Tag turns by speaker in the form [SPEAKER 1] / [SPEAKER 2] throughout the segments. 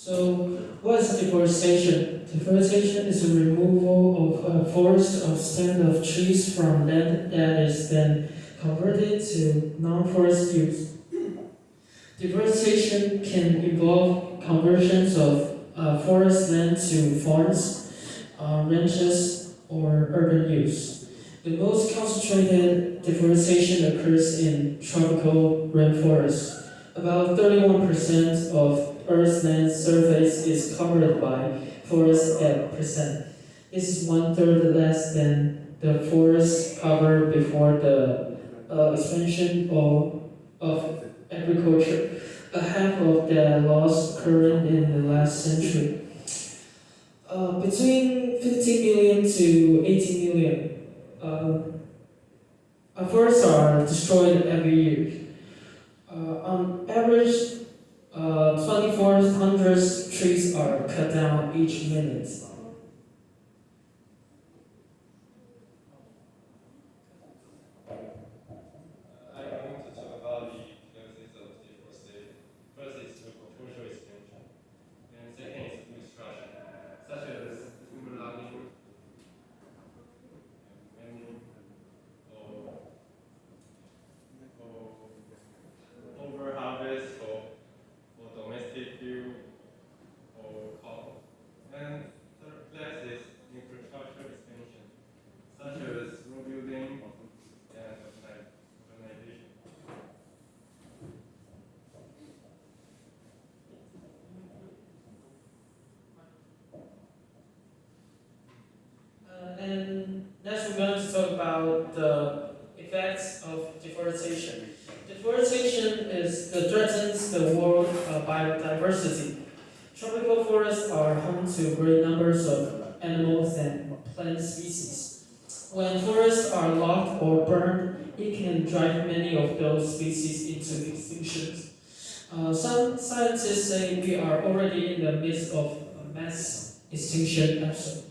[SPEAKER 1] So, what is deforestation? Deforestation is the removal of a forest or stand of trees from land that is then converted to non-forest use. Deforestation can involve conversions of forest land to farms, ranches, or urban use. The most concentrated deforestation occurs in tropical rainforests. About 31% of Earth's land surface is covered by forests at present. This is one-third less than the forest cover before the expansion of agriculture, a half of the loss occurring in the last century. Between 15 million to 80 million forests are destroyed every year. On average, 2,400 trees are cut down each minute.
[SPEAKER 2] I want to talk about the benefits of deforestation. First is agricultural expansion, and second is food extraction, such as timber logging, mining, or over harvest for domestic fuel or coal. And third place is infrastructure expansion, such as road building and urbanization.
[SPEAKER 1] And next we're going to talk about the effects of deforestation. Deforestation threatens the world biodiversity. Tropical forests are home to great numbers of animals and plant species. When forests are logged or burned, it can drive many of those species into extinction. Some scientists say we are already in the midst of a mass extinction episode.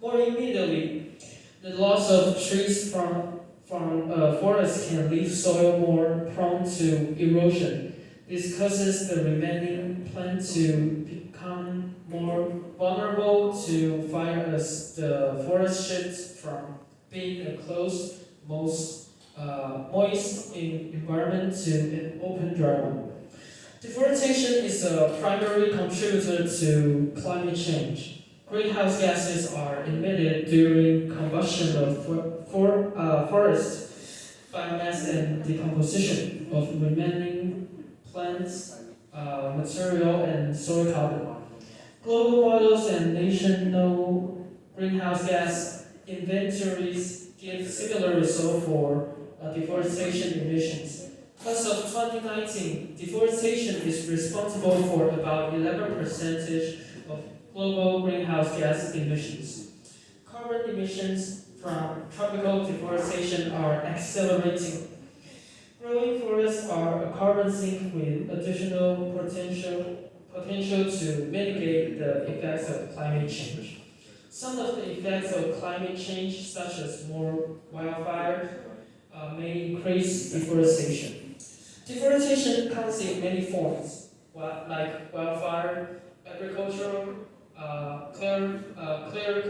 [SPEAKER 1] More immediately, the loss of trees from forests can leave soil more prone to erosion. This causes the remaining plant to become more vulnerable to fire as the forest shifts from being a closed, moist environment to an open dry one. Deforestation is a primary contributor to climate change. Greenhouse gases are emitted during combustion of forest biomass and decomposition of remaining plants, material, and soil carbon. Global models and national greenhouse gas inventories give similar results for deforestation emissions. As of 2019, deforestation is responsible for about 11% of global greenhouse gas emissions. Carbon emissions from tropical deforestation are accelerating. Growing forests are a carbon sink with additional potential to mitigate the effects of climate change. Some of the effects of climate change, such as more wildfire, may increase deforestation. Deforestation comes in many forms, like wildfire, agricultural, clear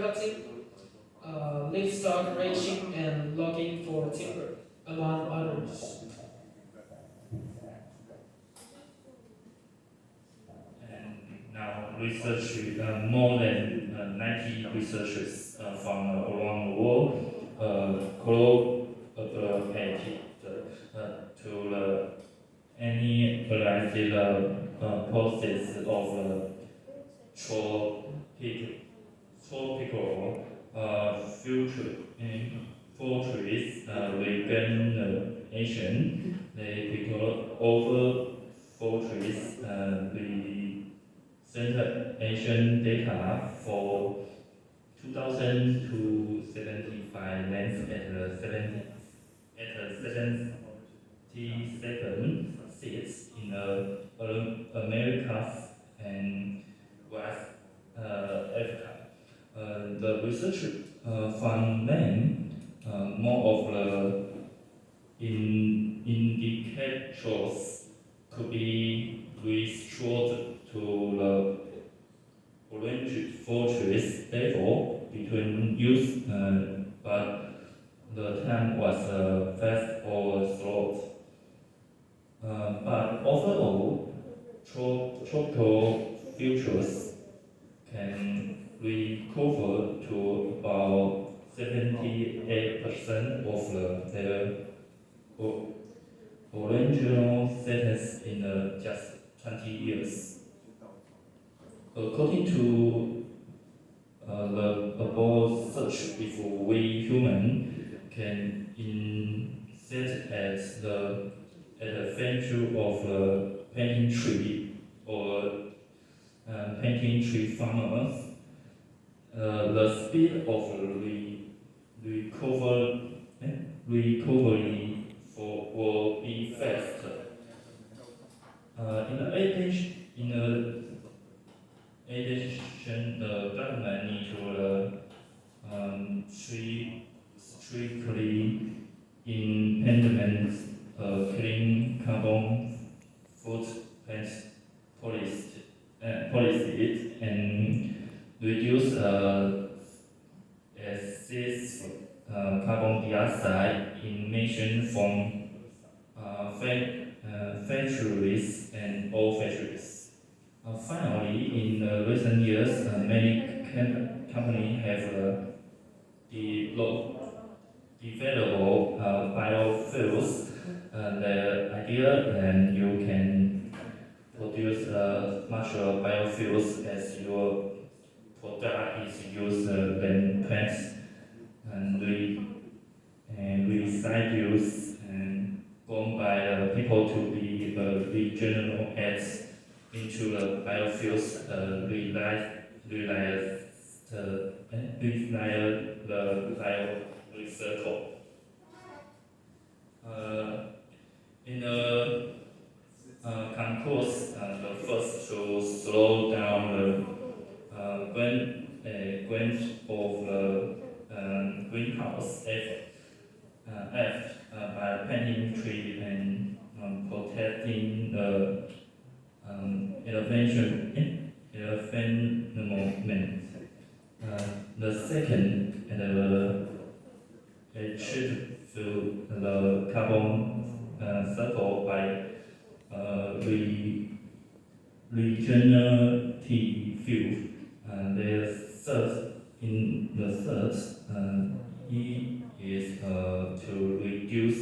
[SPEAKER 1] cutting, livestock ranching, and logging for timber, among others.
[SPEAKER 3] And now research more than 90 researchers from around the world collaborated to any analyze the process of tropical future in fortress regeneration. They pick over fortress center Asian data for 2000 to 75 lands at the 77 states in the Americas and West Africa. The research found them more of the indicators could be restored to the But overall, tropical futures can recover to about 78% of their original status in just 20 years. According to the above search, if we human can insert at the venture of a painting tree or painting tree farmers, the speed of recovery will be fast. In addition, the government need to strictly implement a clean carbon footprint policy and reduce excess carbon dioxide emission from factories and all factories. Finally, in recent years, many companies have developed biofuels. The idea that you can produce much biofuels as your product is used when plants and recycles and grown by people to be regenerated into the biofuels recycle. In the concourse, the first to slow down the grant of the greenhouse effect by planting trees and protecting the environment. The second, achieve the carbon cycle by regenerative fuel. The third, is to reduce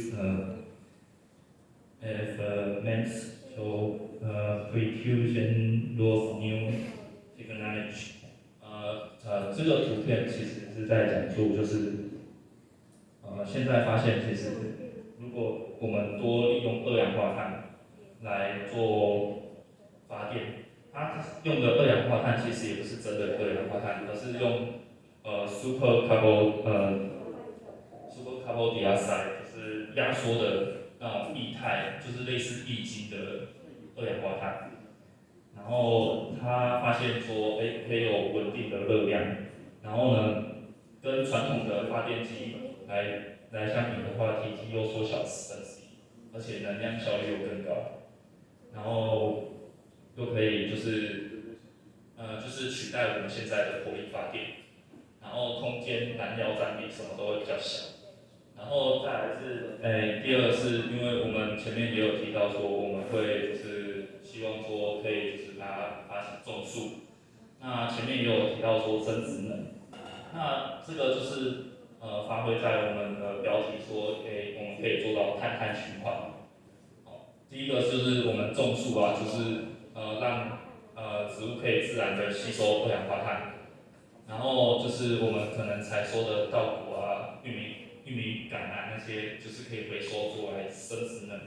[SPEAKER 3] environmental pollution those new technology。这个图片其实是在讲述，就是现在发现其实如果我们多利用二氧化碳来做发电，它用的二氧化碳其实也不是真的二氧化碳，而是用super carbon dioxide， 就是压缩的那种液态，就是类似液晶的二氧化碳。然后他发现说，可以有稳定的热量。然后呢，跟传统的发电机来相比的话，体积又缩小1/10，而且能量效率又更高。然后又可以就是取代我们现在的火力发电。然后空间燃料占比什么都会比较小。然后再来是，第二是因为我们前面也有提到说，我们会就是希望说可以就是把它发起种树。那前面也有提到说增值能，那这个就是发挥在我们的标题说，我们可以做到碳碳循环。第一个就是我们种树啊，就是让植物可以自然的吸收二氧化碳。然后就是我们可能才说的稻谷啊、玉米杆啊那些，就是可以回收作为生殖能，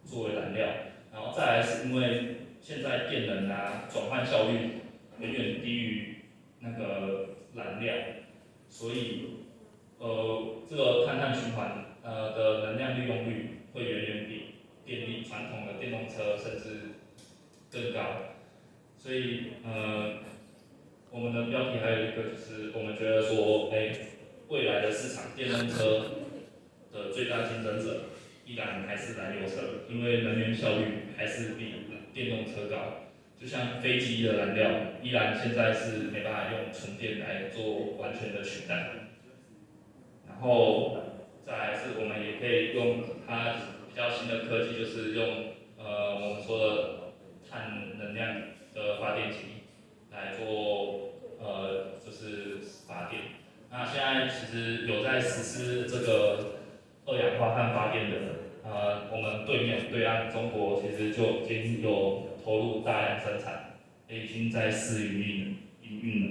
[SPEAKER 3] 作为燃料。然后再来是因为现在电能啊转换效率远远低于那个燃料，所以这个碳碳循环的能量利用率会远远比传统的电动车甚至更高。所以我们的标题还有一个就是，我们觉得说，未来的市场电动车的最大竞争者依然还是燃油车，因为能源效率还是比电动车高。就像飞机的燃料，依然现在是没办法用纯电来做完全的取代。然后再来是我们也可以用它比较新的科技，就是用我们说的碳能量的发电机来做就是发电。那现在其实有在实施这个二氧化碳发电的，我们对岸中国其实就已经有投入大量生产，也已经在试营运了。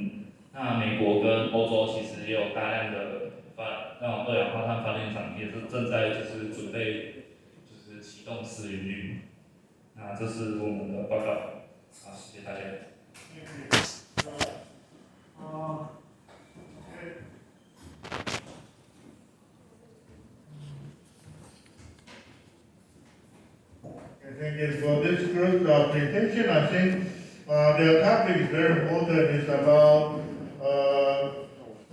[SPEAKER 3] 那美国跟欧洲其实也有大量的那种二氧化碳发电厂，也是正在就是准备就是启动试营运。那这是我们的报告，好，谢谢大家。
[SPEAKER 4] Thank you for this good presentation. I think the topic is very important. It's about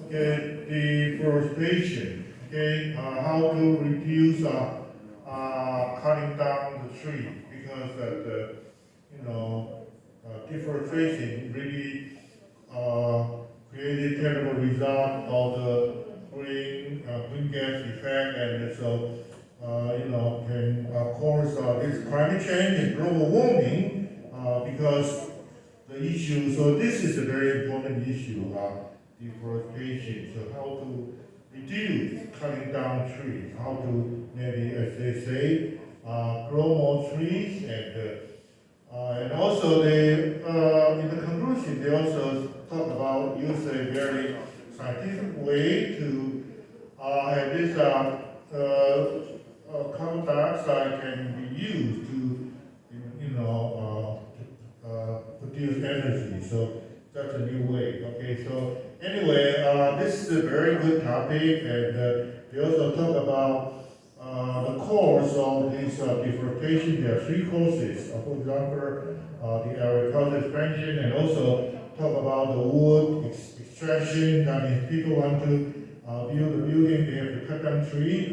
[SPEAKER 4] deforestation. Okay, how to reduce cutting down the tree because the deforestation really created terrible result of the green gas effect, and so can cause this climate change and global warming because the issue. So this is a very important issue, deforestation. So how to reduce cutting down trees, how to maybe, as they say, grow more trees, and also they in the conclusion they also talk about use a very scientific way to have this carbon dioxide can be used to, produce energy. So that's a new way. Okay. So anyway, this is a very good topic, and we also talk about the cause of this deforestation. There are three causes. For example, the agricultural expansion, and also talk about the wood extraction. That is, people want to build a building, they have to cut down trees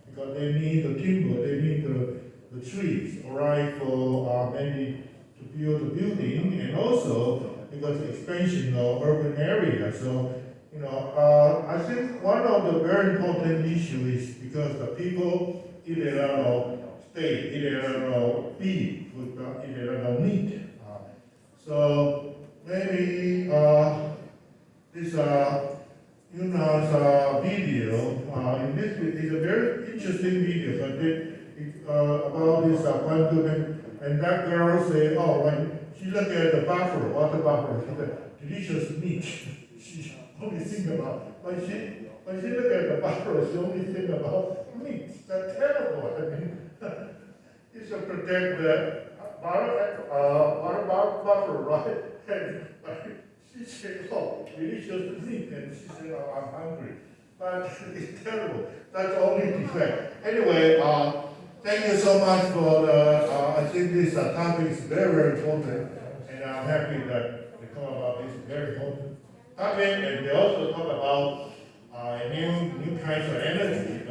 [SPEAKER 4] because they need the timber, they need the trees, all right, for maybe to build a building, and also because of expansion of urban areas. So, I think one of the very important issues is because the people eat a lot of steak, eat a lot of beef, eat a lot of meat. So maybe this Yuna's video, in this is a very interesting video, but about this quantum, and that girl say, oh, when she look at the buffalo, water buffalo, she said, delicious meat. She only think about, when she look at the buffalo, she only think about meat. That's terrible. I mean, you should protect the water buffalo, right? And she said, oh, delicious meat, and she said, oh, I'm hungry. But it's terrible. That's only defect. Anyway, thank you so much for I think this topic is very, very important, and I'm happy that we talk about this very important topic, and they also talk about new kinds of energy.